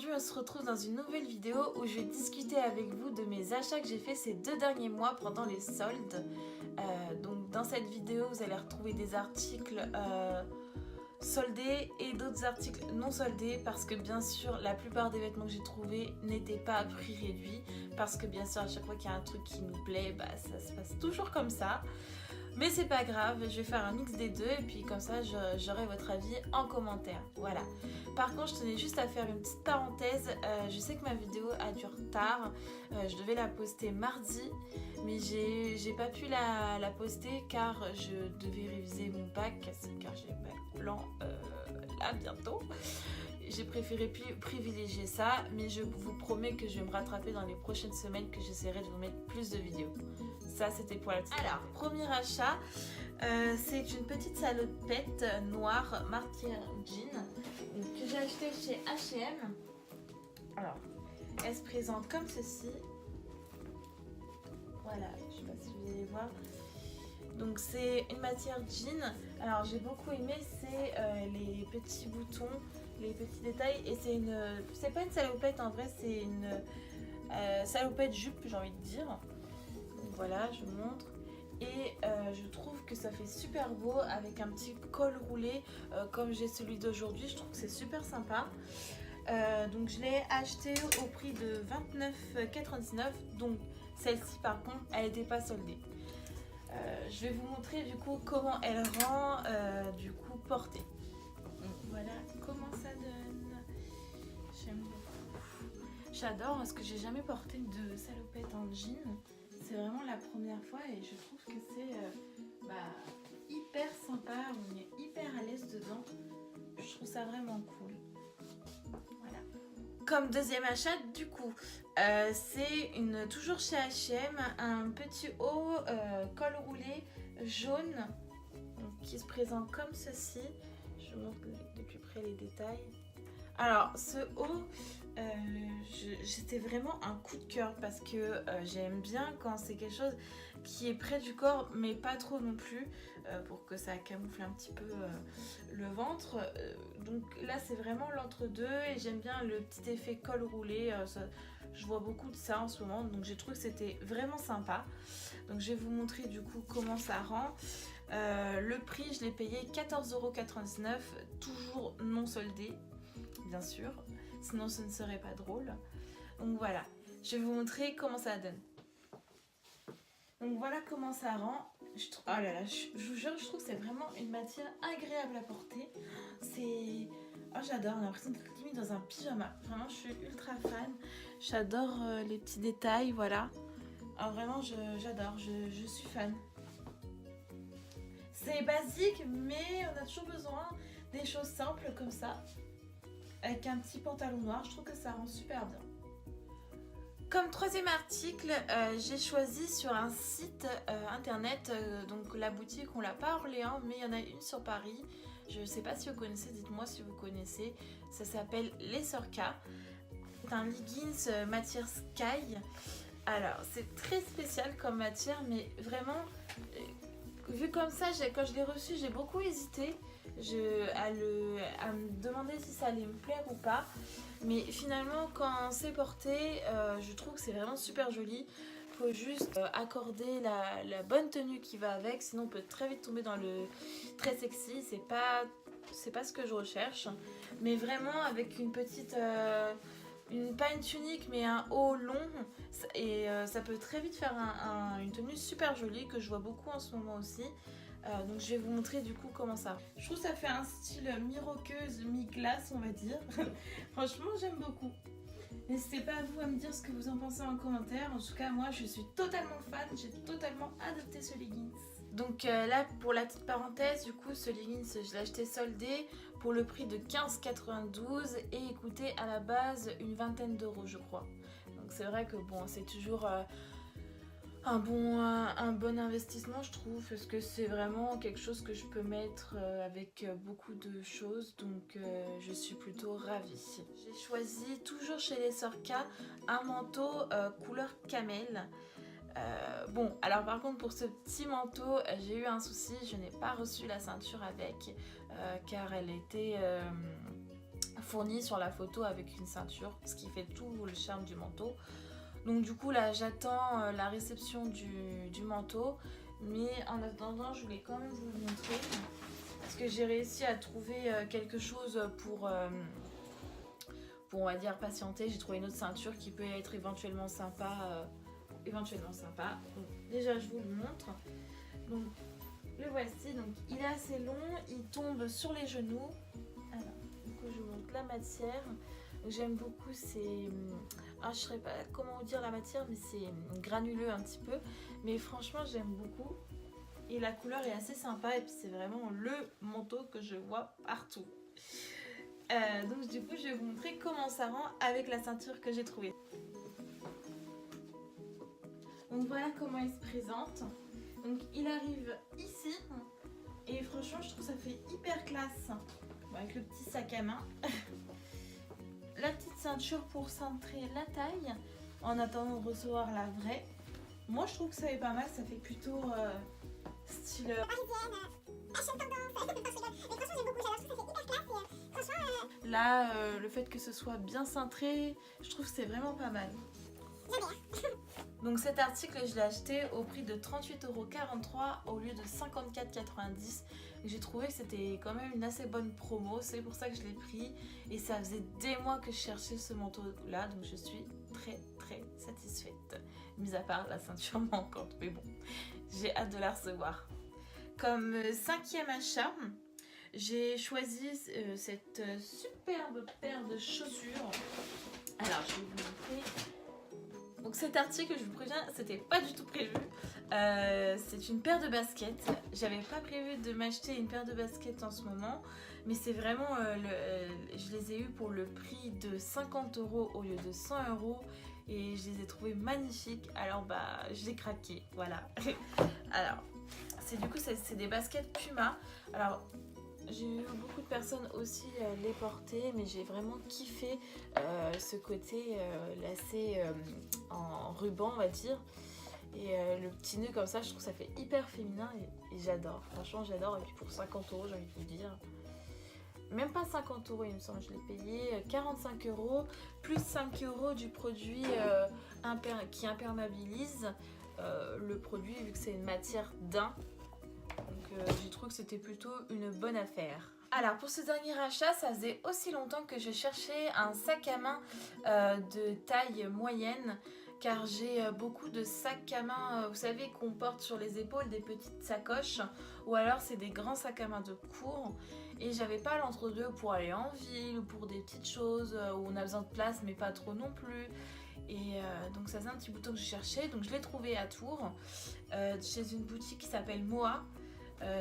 aujourd'hui on se retrouve dans une nouvelle vidéo où je vais discuter avec vous de mes achats que j'ai fait ces 2 derniers mois pendant les soldes. Donc dans cette vidéo vous allez retrouver des articles soldés et d'autres articles non soldés parce que bien sûr la plupart des vêtements que j'ai trouvés n'étaient pas à prix réduit parce que bien sûr à chaque fois qu'il y a un truc qui nous plaît, bah, ça se passe toujours comme ça. Mais c'est pas grave, je vais faire un mix des deux et puis comme ça j'aurai votre avis en commentaire. Voilà. Par contre, je tenais juste à faire une petite parenthèse. Je sais que ma vidéo a du retard. Je devais la poster mardi, mais j'ai pas pu la poster car je devais réviser mon bac, car j'ai bac blanc là bientôt. J'ai préféré privilégier ça, mais je vous promets que je vais me rattraper dans les prochaines semaines, que j'essaierai de vous mettre plus de vidéos. Ça, c'était pour la petite. Alors, premier achat, c'est une petite salopette noire martyr jean que j'ai acheté chez H&M. Alors, elle se présente comme ceci. Voilà, je sais pas si vous allez voir. Donc c'est une matière jean. Alors j'ai beaucoup aimé, c'est les petits boutons, les petits détails. Et c'est pas une salopette en vrai, c'est une salopette jupe, j'ai envie de dire. Donc voilà, je vous montre. Et je trouve que ça fait super beau avec un petit col roulé comme j'ai celui d'aujourd'hui. Je trouve que c'est super sympa. Donc je l'ai acheté au prix de 29,99 €. Donc celle-ci par contre, elle n'était pas soldée. Je vais vous montrer du coup comment elle rend du coup portée. Donc voilà comment ça donne. J'aime beaucoup. J'adore parce que j'ai jamais porté de salopette en jean. C'est vraiment la première fois et je trouve que c'est hyper sympa. On est hyper à l'aise dedans. Je trouve ça vraiment cool. Voilà. Comme deuxième achat du coup, c'est toujours chez H&M, un petit haut col roulé jaune qui se présente comme ceci. Je vous montre de plus près les détails. Alors ce haut, c'était vraiment un coup de cœur parce que j'aime bien quand c'est quelque chose qui est près du corps mais pas trop non plus pour que ça camoufle un petit peu le ventre. Donc là c'est vraiment l'entre-deux et j'aime bien le petit effet col roulé. Je vois beaucoup de ça en ce moment, donc j'ai trouvé que c'était vraiment sympa. Donc je vais vous montrer du coup comment ça rend. Le prix, je l'ai payé 14,99 €, toujours non soldé, bien sûr, sinon ce ne serait pas drôle. Donc voilà, je vais vous montrer comment ça donne. Donc voilà comment ça rend. Oh là là, je vous jure, je trouve que c'est vraiment une matière agréable à porter. C'est... Oh j'adore, on a l'impression d'être limite dans un pyjama. Vraiment, je suis ultra fan. J'adore les petits détails, voilà. Alors vraiment, j'adore, je suis fan. C'est basique, mais on a toujours besoin des choses simples comme ça. Avec un petit pantalon noir, je trouve que ça rend super bien. Comme troisième article, j'ai choisi sur un site internet, donc la boutique, on l'a pas à Orléans, mais il y en a une sur Paris. Je ne sais pas si vous connaissez, dites-moi si vous connaissez. Ça s'appelle Les Sœurs K. C'est un leggings matière sky. Alors, c'est très spécial comme matière, mais vraiment, vu comme ça, quand je l'ai reçu, j'ai beaucoup hésité à me demander si ça allait me plaire ou pas. Mais finalement, quand c'est porté, je trouve que c'est vraiment super joli. Il faut juste accorder la bonne tenue qui va avec, sinon on peut très vite tomber dans le très sexy. C'est pas ce que je recherche. Mais vraiment avec une petite... pas une tunique mais un haut long et ça peut très vite faire une tenue super jolie que je vois beaucoup en ce moment aussi. Donc je vais vous montrer du coup comment ça. Je trouve que ça fait un style mi-roqueuse, mi-glace on va dire. Franchement j'aime beaucoup. N'hésitez pas à vous à me dire ce que vous en pensez en commentaire. En tout cas moi je suis totalement fan, j'ai totalement adopté ce leggings. Donc là pour la petite parenthèse, du coup ce leggings je l'ai acheté soldé pour le prix de 15,92 € et il coûtait à la base une vingtaine d'euros je crois. Donc c'est vrai que bon c'est toujours un bon investissement je trouve parce que c'est vraiment quelque chose que je peux mettre avec beaucoup de choses, donc je suis plutôt ravie. J'ai choisi toujours chez les Sœurs K un manteau couleur camel. Bon alors par contre pour ce petit manteau j'ai eu un souci, je n'ai pas reçu la ceinture avec car elle était fourni sur la photo avec une ceinture, ce qui fait tout le charme du manteau. Donc du coup là j'attends la réception du manteau, mais en attendant je voulais quand même vous le montrer parce que j'ai réussi à trouver quelque chose pour on va dire patienter. J'ai trouvé une autre ceinture qui peut être éventuellement sympa. Donc déjà je vous le montre. Donc le voici, donc il est assez long, il tombe sur les genoux. Alors, du coup je vous montre la matière. J'aime beaucoup, c'est... je sais pas comment vous dire la matière, mais c'est granuleux un petit peu. Mais franchement, j'aime beaucoup. Et la couleur est assez sympa. Et puis, c'est vraiment le manteau que je vois partout. Donc, du coup, je vais vous montrer comment ça rend avec la ceinture que j'ai trouvée. Donc, voilà comment il se présente. Donc, il arrive ici. Et franchement, je trouve que ça fait hyper classe. Bon, avec le petit sac à main. La petite ceinture pour centrer la taille en attendant de recevoir la vraie. Moi je trouve que ça est pas mal, ça fait plutôt style là le fait que ce soit bien cintré, je trouve que c'est vraiment pas mal. Donc cet article je l'ai acheté au prix de 38,43 € au lieu de 54,90 €. J'ai trouvé que c'était quand même une assez bonne promo, c'est pour ça que je l'ai pris. Et ça faisait des mois que je cherchais ce manteau là, donc je suis très satisfaite. Mis à part la ceinture manquante, mais bon, j'ai hâte de la recevoir. Comme cinquième achat, j'ai choisi cette superbe paire de chaussures. Alors je vais vous montrer. Donc cet article, je vous préviens, c'était pas du tout prévu. C'est une paire de baskets. J'avais pas prévu de m'acheter une paire de baskets en ce moment, mais c'est vraiment, je les ai eues pour le prix de 50 € au lieu de 100 € et je les ai trouvées magnifiques. Alors bah, j'ai craqué, voilà. Alors, du coup, c'est des baskets Puma. Alors, j'ai vu beaucoup de personnes aussi les porter, mais j'ai vraiment kiffé ce côté lacé en ruban, on va dire. Et le petit nœud comme ça, je trouve que ça fait hyper féminin et j'adore. Franchement, j'adore. Et puis pour 50 €, j'ai envie de vous dire. Même pas 50 € il me semble, je l'ai payé 45 € plus 5 € du produit qui imperméabilise le produit vu que c'est une matière daim. Donc j'ai trouvé que c'était plutôt une bonne affaire. Alors pour ce dernier achat, ça faisait aussi longtemps que je cherchais un sac à main de taille moyenne, car j'ai beaucoup de sacs à main, vous savez, qu'on porte sur les épaules, des petites sacoches, ou alors c'est des grands sacs à main de cours, et j'avais pas l'entre-deux pour aller en ville ou pour des petites choses où on a besoin de place mais pas trop non plus. Et donc ça faisait un petit bouton que je cherchais, donc je l'ai trouvé à Tours chez une boutique qui s'appelle Moa.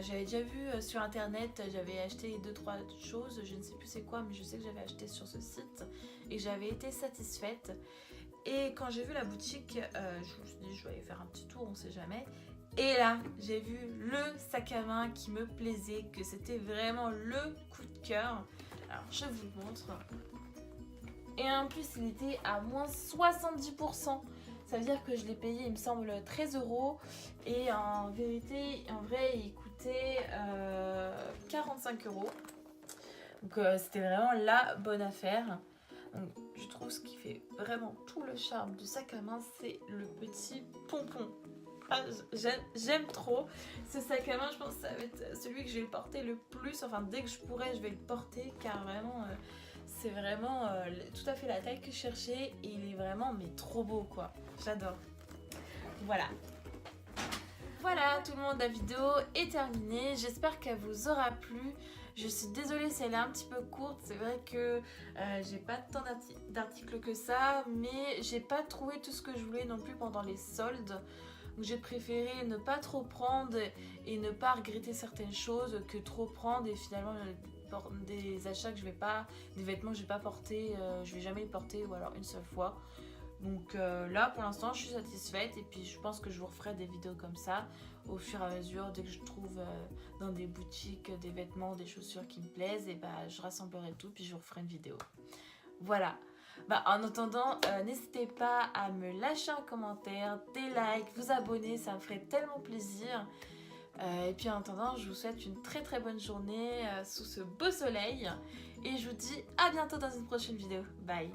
J'avais déjà vu sur internet, j'avais acheté 2-3 choses, je ne sais plus c'est quoi, mais je sais que j'avais acheté sur ce site et j'avais été satisfaite. Et quand j'ai vu la boutique, je me suis dit je vais aller faire un petit tour, on sait jamais. Et là, j'ai vu le sac à main qui me plaisait, que c'était vraiment le coup de cœur. Alors je vous le montre. Et en plus, il était à moins 70%. Ça veut dire que je l'ai payé, il me semble, 13 €. Et en vérité, en vrai, il coûtait 45 €. Donc c'était vraiment la bonne affaire. Donc, je trouve ce qui fait vraiment tout le charme du sac à main, c'est le petit pompon. Ah, j'aime trop ce sac à main. Je pense que ça va être celui que je vais porter le plus. Enfin, dès que je pourrai, je vais le porter, car vraiment... c'est vraiment tout à fait la taille que je cherchais et il est vraiment mais trop beau quoi, j'adore. Voilà. Voilà tout le monde, la vidéo est terminée, j'espère qu'elle vous aura plu. Je suis désolée si elle est un petit peu courte, c'est vrai que j'ai pas tant d'articles que ça, mais j'ai pas trouvé tout ce que je voulais non plus pendant les soldes. Donc j'ai préféré ne pas trop prendre et ne pas regretter certaines choses que trop prendre et finalement des achats que je vais pas, des vêtements que je vais pas porter, je vais jamais les porter ou alors une seule fois. Donc là pour l'instant je suis satisfaite et puis je pense que je vous referai des vidéos comme ça au fur et à mesure. Dès que je trouve dans des boutiques des vêtements, des chaussures qui me plaisent, et bah je rassemblerai tout puis je vous referai une vidéo. Voilà. Bah, en attendant, n'hésitez pas à me lâcher un commentaire, des likes, vous abonner, ça me ferait tellement plaisir. Et puis en attendant, je vous souhaite une très très bonne journée sous ce beau soleil. Et je vous dis à bientôt dans une prochaine vidéo. Bye!